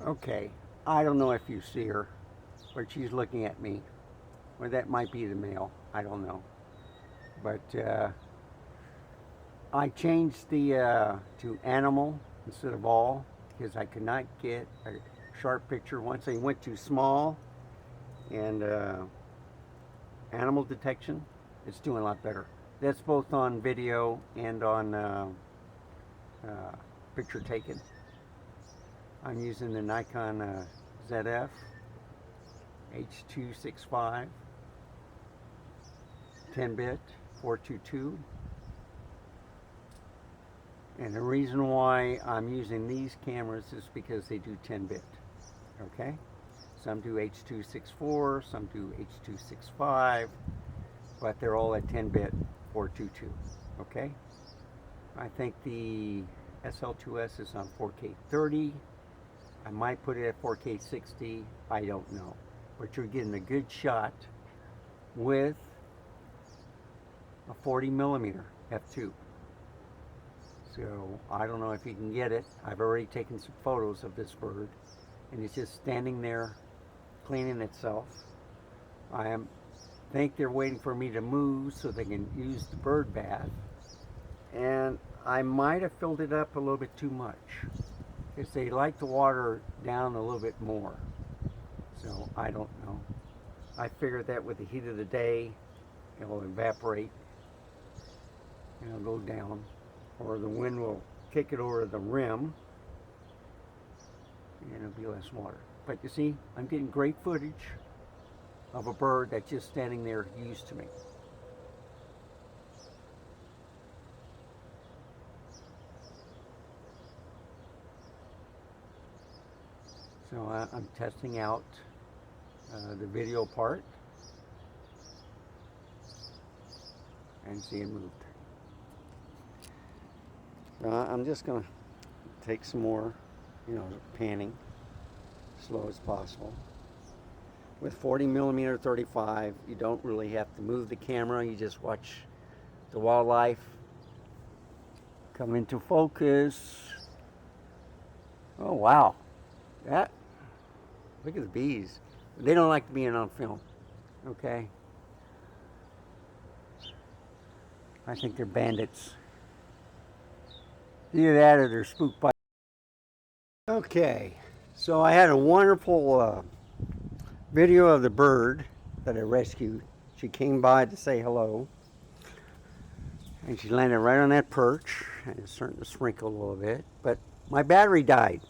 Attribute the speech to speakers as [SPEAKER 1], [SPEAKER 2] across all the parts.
[SPEAKER 1] Okay, I don't know if you see her, but she's looking at me. Or that might be the male. I don't know. But I changed the to animal instead of all because I could not get a sharp picture once I went to small and animal detection. It's doing a lot better. That's both on video and on picture taken. I'm using the Nikon ZF H265 10-bit 422. And the reason why I'm using these cameras is because they do 10-bit. Okay? Some do H264, some do H265, but they're all at 10-bit 422. Okay? I think the SL2S is on 4K 30. I might put it at 4K 60. I don't know. But you're getting a good shot with a 40mm f2. So I don't know if you can get it. I've already taken some photos of this bird and it's just standing there cleaning itself. Think they're waiting for me to move so they can use the bird bath. And I might have filled it up a little bit too much because they like the water down a little bit more. So I don't know. I figured that with the heat of the day, it will evaporate and it'll go down, or the wind will kick it over the rim and it'll be less water. But you see, I'm getting great footage of a bird that's just standing there used to me. So I'm testing out the video part and see it moved. I'm just going to take some more, panning, slow as possible. With 40mm 35, you don't really have to move the camera. You just watch the wildlife come into focus. Oh wow, look at the bees. They don't like being on film. Okay, I think they're bandits. Either that or they're spooked by. Okay, so I had a wonderful video of the bird that I rescued. She came by to say hello, and she landed right on that perch, and it's starting to sprinkle a little bit, but my battery died.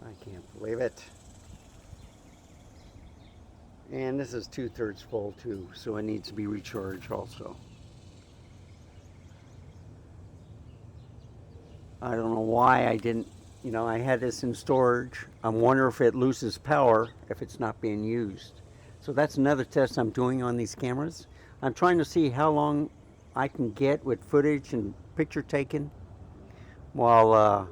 [SPEAKER 1] I can't believe it. And this is 2/3 full too, so it needs to be recharged also. I don't know why I didn't, I had this in storage. I wonder if it loses power if it's not being used. So that's another test I'm doing on these cameras. I'm trying to see how long I can get with footage and picture taken while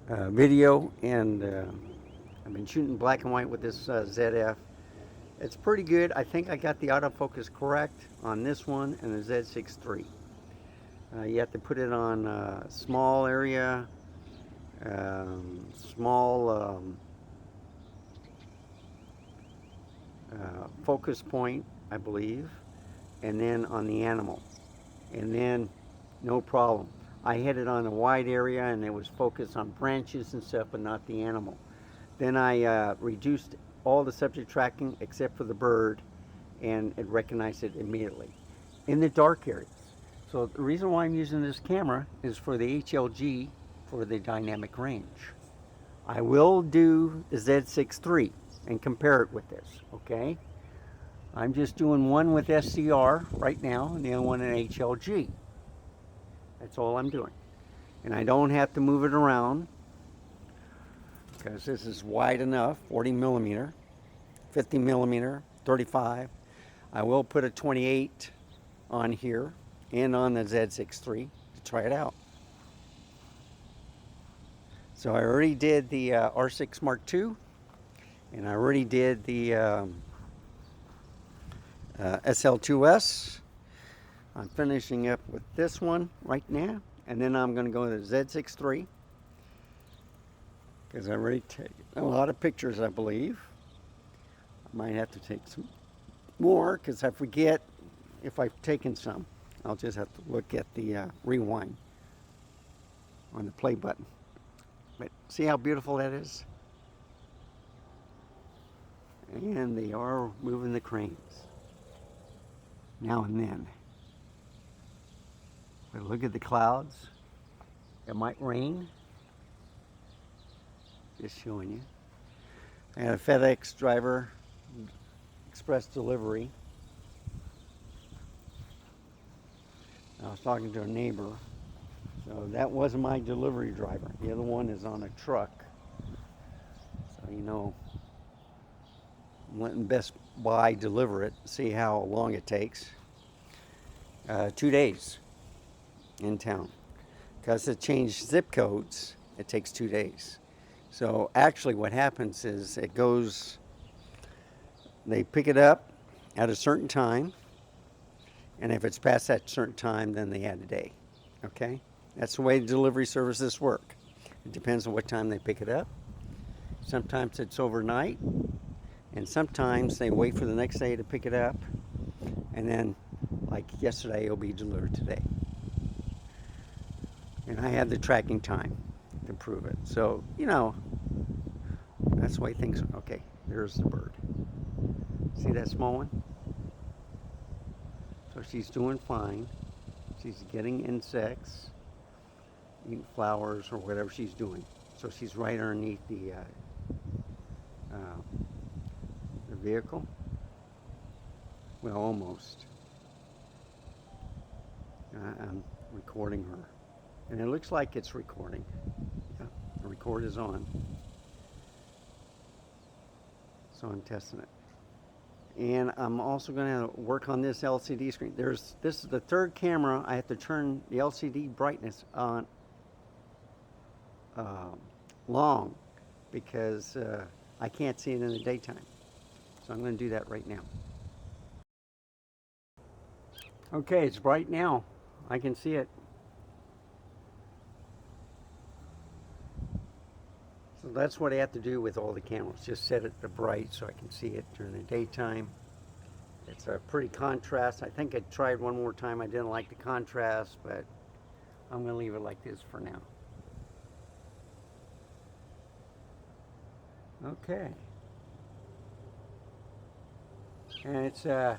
[SPEAKER 1] video, and I've been shooting black and white with this ZF. It's pretty good. I think I got the autofocus correct on this one and the Z6 III. You have to put it on a small area, small focus point, I believe, and then on the animal, and then no problem. I had it on a wide area and it was focused on branches and stuff, but not the animal. Then I reduced all the subject tracking except for the bird, and it recognized it immediately in the dark areas. So the reason why I'm using this camera is for the HLG for the dynamic range. I will do the Z6 III and compare it with this, okay? I'm just doing one with SCR right now and the other one in HLG. That's all I'm doing. And I don't have to move it around because this is wide enough, 40mm, 50mm, 35. I will put a 28 on here and on the Z6 III to try it out. So I already did the R6 Mark II, and I already did the SL2S. I'm finishing up with this one right now, and then I'm going to go to the Z6 III because I already taken a lot of pictures, I believe. I might have to take some more because I forget if I've taken some. I'll just have to look at the rewind on the play button. But see how beautiful that is? And they are moving the cranes now and then. But look at the clouds. It might rain. Just showing you. I had a FedEx driver, express delivery. I was talking to a neighbor. So that wasn't my delivery driver. The other one is on a truck. So you know, I'm letting Best Buy deliver it, see how long it takes. 2 days in town. Because it changed zip codes, it takes 2 days. So actually what happens is it goes, they pick it up at a certain time, and if it's past that certain time, then they add a day. Okay? That's the way delivery services work. It depends on what time they pick it up. Sometimes it's overnight, and sometimes they wait for the next day to pick it up, and then, like yesterday, it'll be delivered today. And I have the tracking time to prove it. So, you know, that's the way things are. Okay, there's the bird. See that small one? So she's doing fine. She's getting insects, eating flowers or whatever she's doing. So she's right underneath the vehicle. Well, almost. I'm recording her. And it looks like it's recording. Yeah, the record is on. So I'm testing it. And I'm also going to work on this LCD screen. This is the third camera. I have to turn the LCD brightness on long because I can't see it in the daytime. So I'm going to do that right now. Okay, it's bright now. I can see it. So that's what I have to do with all the cameras. Just set it to bright so I can see it during the daytime. It's a pretty contrast. I think I tried one more time. I didn't like the contrast, but I'm going to leave it like this for now. Okay. And it's, now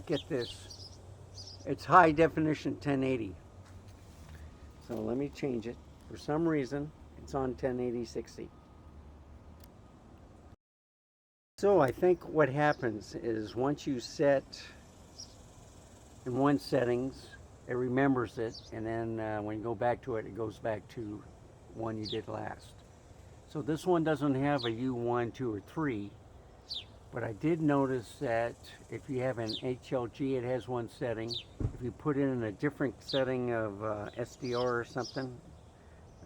[SPEAKER 1] get this, it's high definition 1080. So let me change it. For some reason, it's on 1080-60. So I think what happens is once you set in one settings, it remembers it, and then when you go back to it, it goes back to one you did last. So this one doesn't have a U1, 2, or 3, but I did notice that if you have an HLG, it has one setting. If you put in a different setting of SDR or something,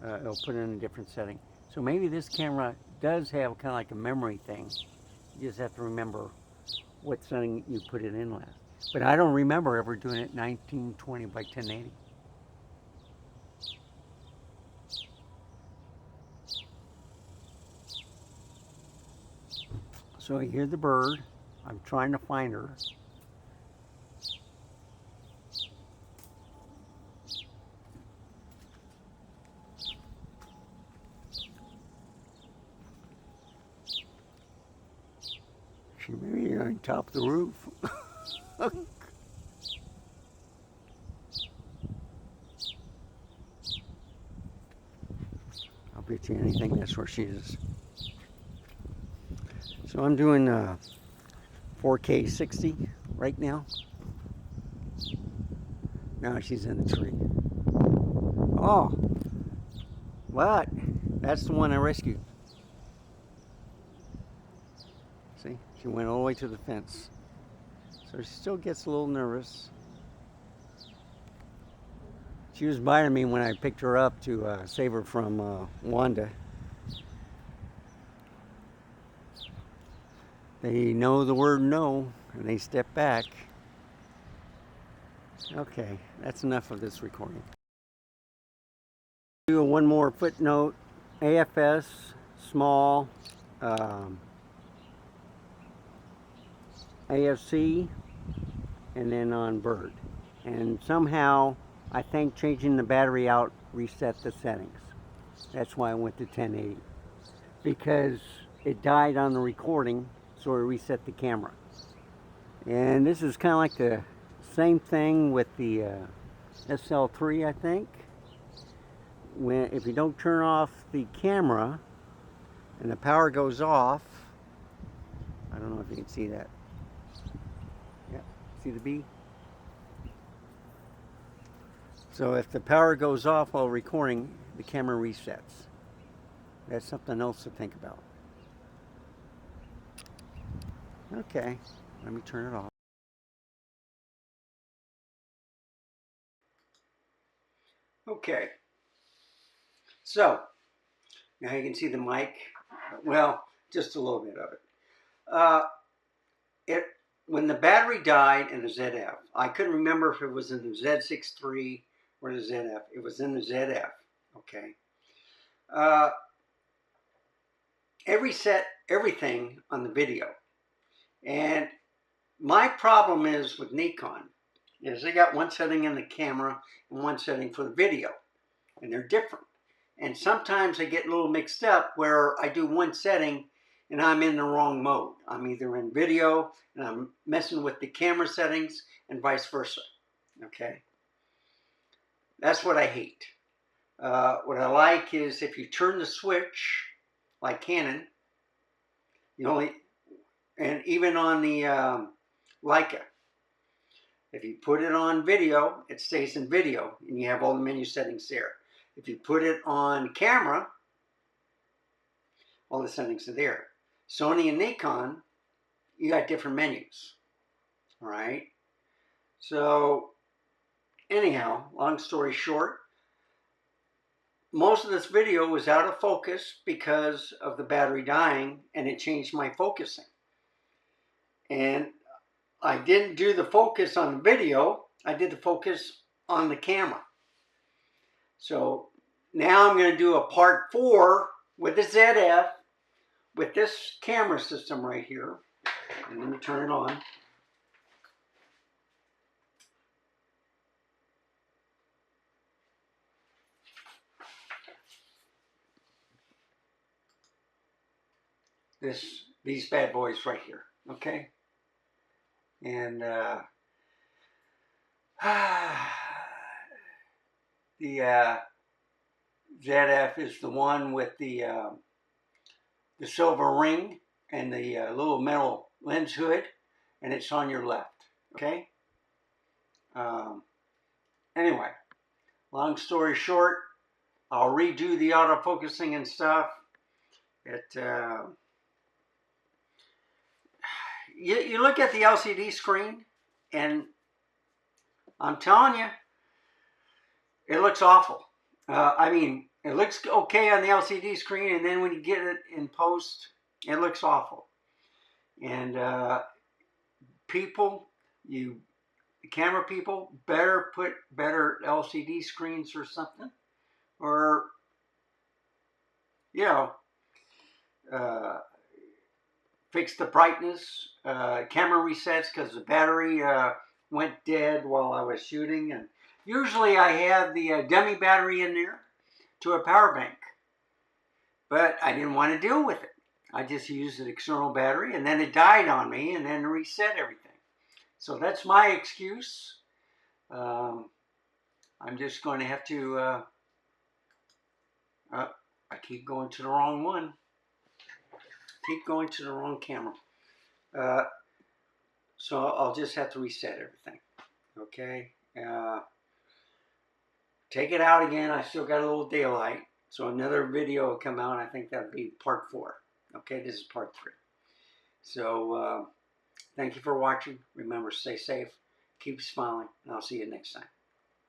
[SPEAKER 1] it'll put in a different setting. So maybe this camera does have kind of like a memory thing. You just have to remember what setting you put it in last. But I don't remember ever doing it 1920 by 1080. So you hear the bird. I'm trying to find her. She may be on top of the roof. I'll bet you anything that's where she is. So I'm doing 4K 60 right now. Now she's in the tree. Oh, what? That's the one I rescued. See, she went all the way to the fence. So she still gets a little nervous. She was biting me when I picked her up to save her from Wanda. They know the word no, and they step back. Okay, that's enough of this recording. Do one more footnote. AFS, small, AFC, and then on bird. And somehow, I think changing the battery out reset the settings. That's why I went to 1080. Because it died on the recording, so it reset the camera. And this is kind of like the same thing with the SL3, I think. If you don't turn off the camera and the power goes off, I don't know if you can see that. Yeah, see the B? So if the power goes off while recording, the camera resets. That's something else to think about. Okay, let me turn it off. Okay, so now you can see the mic. Well, just a little bit of it. It when the battery died in the ZF, I couldn't remember if it was in the Z63 or the ZF. It was in the ZF. Okay. It reset everything on the video, and my problem is with Nikon is they got one setting in the camera and one setting for the video, and they're different. And sometimes I get a little mixed up where I do one setting and I'm in the wrong mode. I'm either in video and I'm messing with the camera settings and vice versa. Okay, that's what I hate. What I like is if you turn the switch, like Canon, you only, and even on the Leica, if you put it on video, it stays in video and you have all the menu settings there. If you put it on camera, all the settings are there. Sony and Nikon, you got different menus. All right. So anyhow, long story short, most of this video was out of focus because of the battery dying, and it changed my focusing. And I didn't do the focus on the video, I did the focus on the camera. So now I'm going to do a part 4 with the ZF with this camera system right here. And let me turn it on. These bad boys right here, okay? And the ZF is the one with the silver ring and the little metal lens hood, and it's on your left, okay? Anyway, long story short, I'll redo the autofocusing and stuff. You look at the LCD screen, and I'm telling you, it looks awful. I mean, it looks okay on the LCD screen, and then when you get it in post, it looks awful. And people, camera people, better put better LCD screens or something, or you know, fix the brightness, camera resets because the battery went dead while I was shooting. And usually I have the dummy battery in there to a power bank, but I didn't want to deal with it. I just used an external battery, and then it died on me, and then reset everything. So that's my excuse. I'm just going to have to, I keep going to the wrong one. Keep going to the wrong camera. So I'll just have to reset everything. Okay. Take it out again. I still got a little daylight. So another video will come out. I think that'll be part 4. Okay, this is part 3. So thank you for watching. Remember, stay safe. Keep smiling. And I'll see you next time.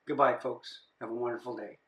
[SPEAKER 1] Goodbye, folks. Have a wonderful day.